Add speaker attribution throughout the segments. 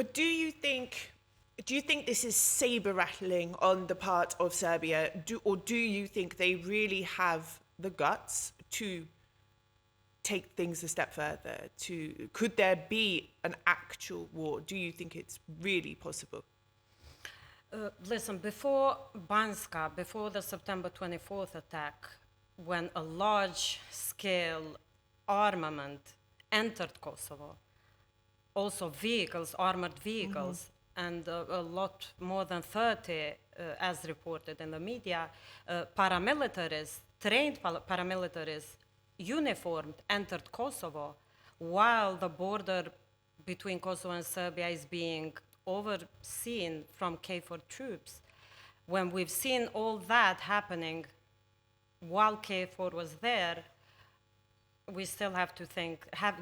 Speaker 1: But do you think this is saber rattling on the part of Serbia, or do you think they really have the guts to take things a step further? Could there be an actual war? Do you think it's really possible?
Speaker 2: Listen, before Banjska, before the September 24th attack, when a large-scale armament entered Kosovo, also vehicles, armored vehicles, and a lot more than 30, as reported in the media, paramilitaries, trained paramilitaries, uniformed, entered Kosovo, while the border between Kosovo and Serbia is being overseen from KFOR troops. When we've seen all that happening while KFOR was there, we still have to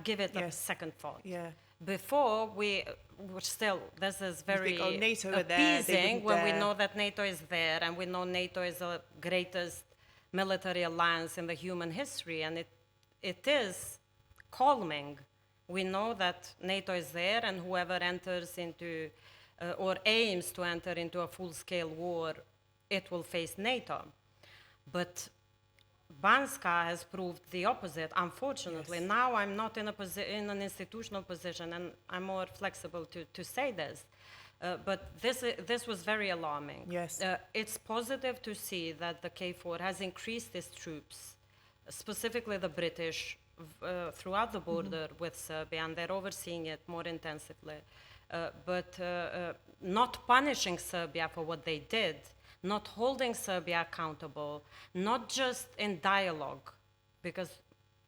Speaker 2: give it a second thought.
Speaker 1: Yeah.
Speaker 2: Before, we were still, this is very
Speaker 1: NATO
Speaker 2: appeasing when we know that NATO is there, and we know NATO is the greatest military alliance in the human history, and it is calming. We know that NATO is there, and whoever enters into or aims to enter into a full-scale war, it will face NATO. But Banjska has proved the opposite, unfortunately. Yes. Now I'm not in an institutional position, and I'm more flexible to say this. But this was very alarming.
Speaker 1: Yes.
Speaker 2: It's positive to see that the KFOR has increased its troops, specifically the British, throughout the border with Serbia, and they're overseeing it more intensively. But not punishing Serbia for what they did, not holding Serbia accountable, not just in dialogue, because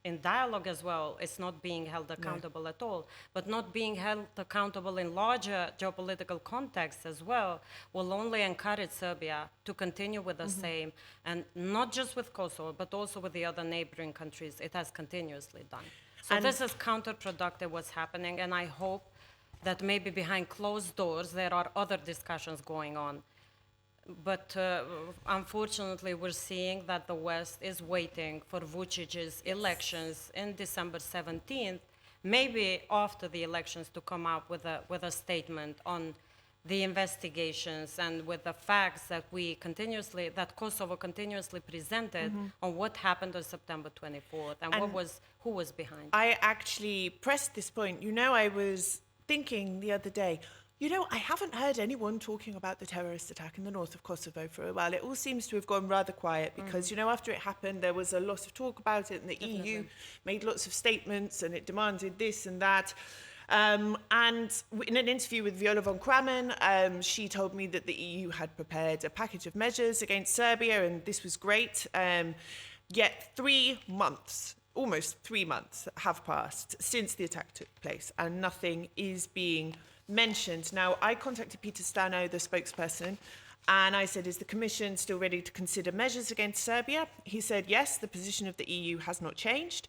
Speaker 2: in dialogue as well, it's not being held accountable at all, but not being held accountable in larger geopolitical contexts as well, will only encourage Serbia to continue with the same, and not just with Kosovo, but also with the other neighboring countries it has continuously done. So this is counterproductive what's happening, and I hope that maybe behind closed doors there are other discussions going on. But unfortunately, we're seeing that the West is waiting for Vucic's elections in December 17th, maybe after the elections, to come out with a statement on the investigations and with the facts that that Kosovo continuously presented on what happened on September 24th and who was behind.
Speaker 1: I actually pressed this point. I was thinking the other day, I haven't heard anyone talking about the terrorist attack in the north of Kosovo for a while. It all seems to have gone rather quiet because, after it happened, there was a lot of talk about it, and the EU made lots of statements, and it demanded this and that. And in an interview with Viola von Krammen, she told me that the EU had prepared a package of measures against Serbia, and this was great. Yet 3 months, almost 3 months, have passed since the attack took place, and nothing is being mentioned. Now, I contacted Peter Stano, the spokesperson, and I said, is the Commission still ready to consider measures against Serbia? He said, yes, the position of the EU has not changed.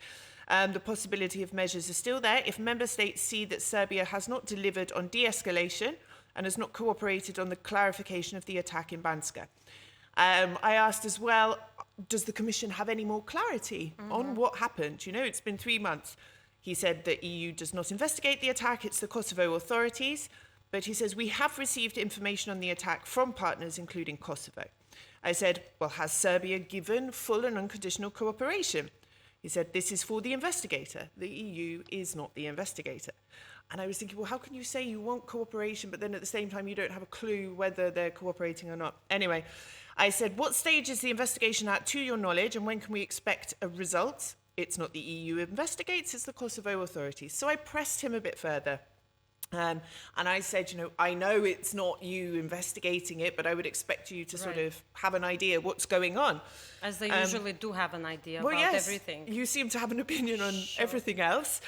Speaker 1: The possibility of measures is still there if member states see that Serbia has not delivered on de-escalation and has not cooperated on the clarification of the attack in Banjska. I asked as well, does the Commission have any more clarity on what happened? It's been 3 months. He said the EU does not investigate the attack, it's the Kosovo authorities. But he says, we have received information on the attack from partners, including Kosovo. I said, well, has Serbia given full and unconditional cooperation? He said, this is for the investigator. The EU is not the investigator. And I was thinking, well, how can you say you want cooperation, but then at the same time you don't have a clue whether they're cooperating or not? Anyway, I said, what stage is the investigation at, to your knowledge, and when can we expect a result? It's not the EU investigates, it's the Kosovo authorities. So I pressed him a bit further. And I said, I know it's not you investigating it, but I would expect you to sort of have an idea what's going on.
Speaker 2: As they usually do have an idea about everything.
Speaker 1: You seem to have an opinion on everything else.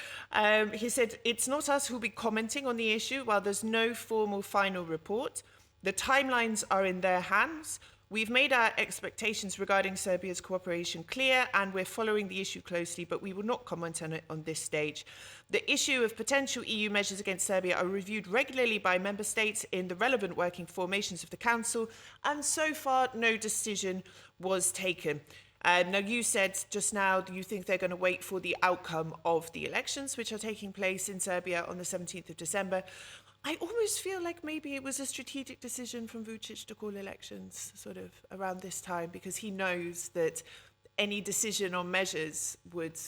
Speaker 1: He said, it's not us who'll be commenting on the issue while there's no formal final report. The timelines are in their hands. We've made our expectations regarding Serbia's cooperation clear, and we're following the issue closely, but we will not comment on it on this stage. The issue of potential EU measures against Serbia are reviewed regularly by member states in the relevant working formations of the Council, and so far no decision was taken. Now, you said just now you think they're going to wait for the outcome of the elections, which are taking place in Serbia on the 17th of December. I almost feel like maybe it was a strategic decision from Vucic to call elections sort of around this time, because he knows that any decision on measures would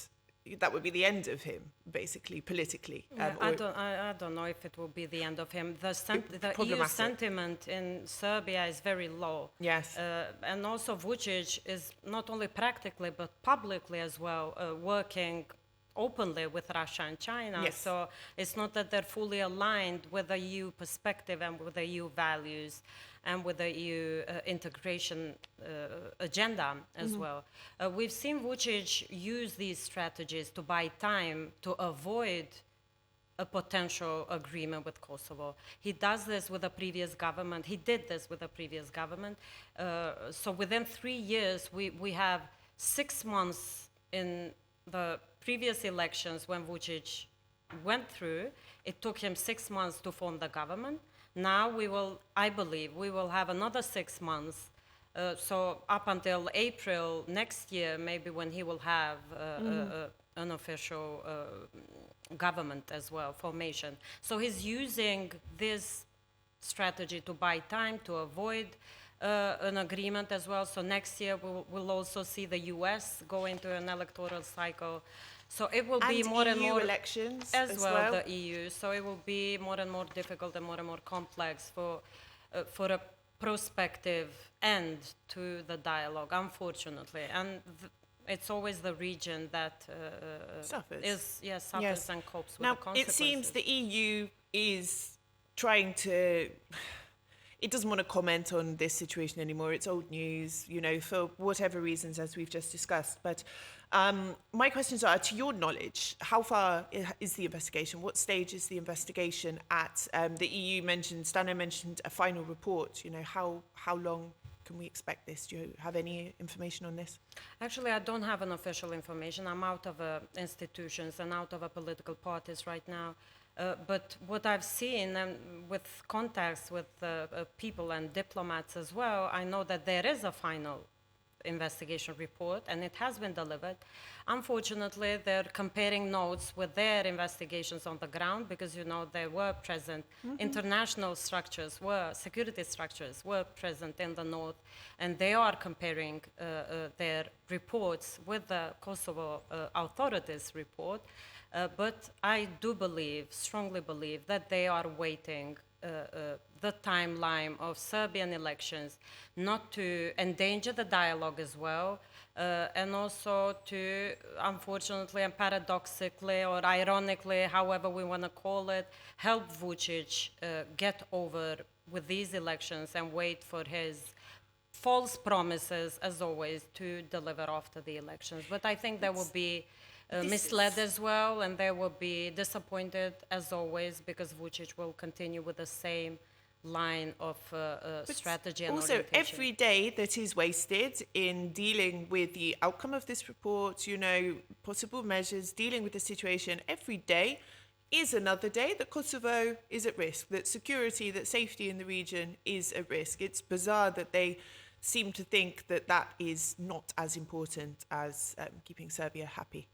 Speaker 1: be the end of him, basically, politically.
Speaker 2: Yeah, I don't know if it will be the end of him. The EU
Speaker 1: Problematic.
Speaker 2: sentiment in Serbia is very low.
Speaker 1: Yes.
Speaker 2: And also Vucic is not only practically but publicly as well working openly with Russia and China.
Speaker 1: Yes.
Speaker 2: So it's not that they're fully aligned with the EU perspective and with the EU values and with the EU integration agenda as well. We've seen Vucic use these strategies to buy time to avoid a potential agreement with Kosovo. He does this with the previous government. He did this with the previous government. So within 3 years, we have 6 months in the previous elections when Vucic went through. It took him 6 months to form the government. Now I believe we will have another 6 months. So up until April next year, maybe when he will have an official government as well, formation. So he's using this strategy to buy time, to avoid an agreement as well. So next year we'll also see the US go into an electoral cycle. So it will be more and more
Speaker 1: elections
Speaker 2: as well, the EU. So it will be more and more difficult and more complex for a prospective end to the dialogue, unfortunately. And it's always the region that
Speaker 1: suffers.
Speaker 2: Suffers and copes with
Speaker 1: now,
Speaker 2: the consequences.
Speaker 1: It seems the EU is trying to... It doesn't want to comment on this situation anymore. It's old news, for whatever reasons, as we've just discussed. But my questions are, to your knowledge, how far is the investigation? What stage is the investigation at? The EU Stano mentioned a final report. How long can we expect this? Do you have any information on this?
Speaker 2: Actually, I don't have an official information. I'm out of institutions and out of political parties right now. But what I've seen, and with contacts with people and diplomats as well, I know that there is a final investigation report, and it has been delivered. Unfortunately, they're comparing notes with their investigations on the ground, because, they were present. International structures security structures were present in the north, and they are comparing their reports with the Kosovo authorities' report. But I do strongly believe, that they are waiting the timeline of Serbian elections, not to endanger the dialogue as well, and also to, unfortunately and paradoxically or ironically, however we want to call it, help Vucic get over with these elections and wait for his false promises, as always, to deliver after the elections. But I think there will be misled as well, and they will be disappointed as always, because Vucic will continue with the same line of strategy and
Speaker 1: also,
Speaker 2: orientation.
Speaker 1: every day that is wasted in dealing with the outcome of this report, possible measures, dealing with the situation, every day is another day that Kosovo is at risk, that security, that safety in the region is at risk. It's bizarre that they seem to think that is not as important as keeping Serbia happy.